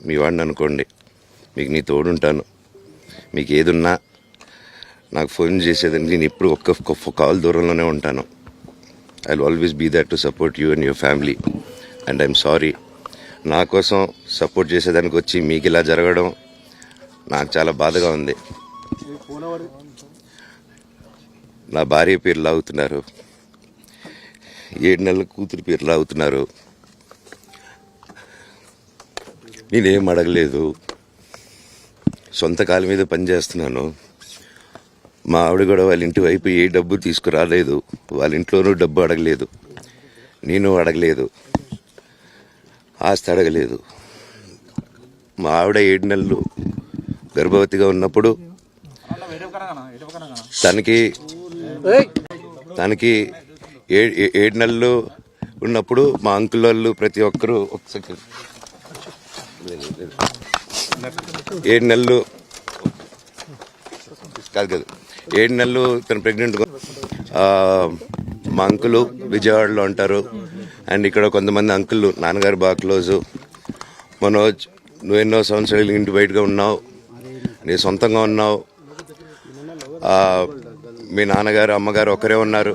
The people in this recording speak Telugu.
మీ వాడిని అనుకోండి, మీకు నీ తోడుంటాను. మీకు ఏదున్నా నాకు ఫోన్ చేసేదానికి నేను ఇప్పుడు ఒక్క కాల్ దూరంలోనే ఉంటాను. I will always be there to support you and your family. And I'm sorry, నా కోసం సపోర్ట్ చేసేదానికి వచ్చి మీకు ఇలా జరగడం నాకు చాలా బాధగా ఉంది. నా భార్య పేరు లాగుతున్నారు, 7 నెలల కూతురు పేరు లాగుతున్నారు. నేనేం అడగలేదు, సొంత కాళ్ళ మీద పనిచేస్తున్నాను. మా ఆవిడ కూడా వాళ్ళ ఇంటి వైపు ఏ డబ్బు తీసుకురాలేదు, వాళ్ళ ఇంట్లోనూ డబ్బు అడగలేదు, నేను అడగలేదు, ఆస్తి అడగలేదు. మా ఆవిడ 7 నెలలు గర్భవతిగా ఉన్నప్పుడు తనకి 7 నెలలు ఉన్నప్పుడు మా అంకుల్ వాళ్ళు ప్రతి ఒక్కరూ 7 నెలలు కాదు 7 నెలలు తను ప్రెగ్నెంట్. మా అంకులు విజయవాడలో ఉంటారు. అండ్ ఇక్కడ కొంతమంది అంకుళ్ళు నాన్నగారు బాగా క్లోజు. మనోజ్, నువ్వు ఎన్నో సంవత్సరాలు ఇంటి బయటగా ఉన్నావు, నీ సొంతంగా ఉన్నావు. మీ నాన్నగారు అమ్మగారు ఒకరే ఉన్నారు.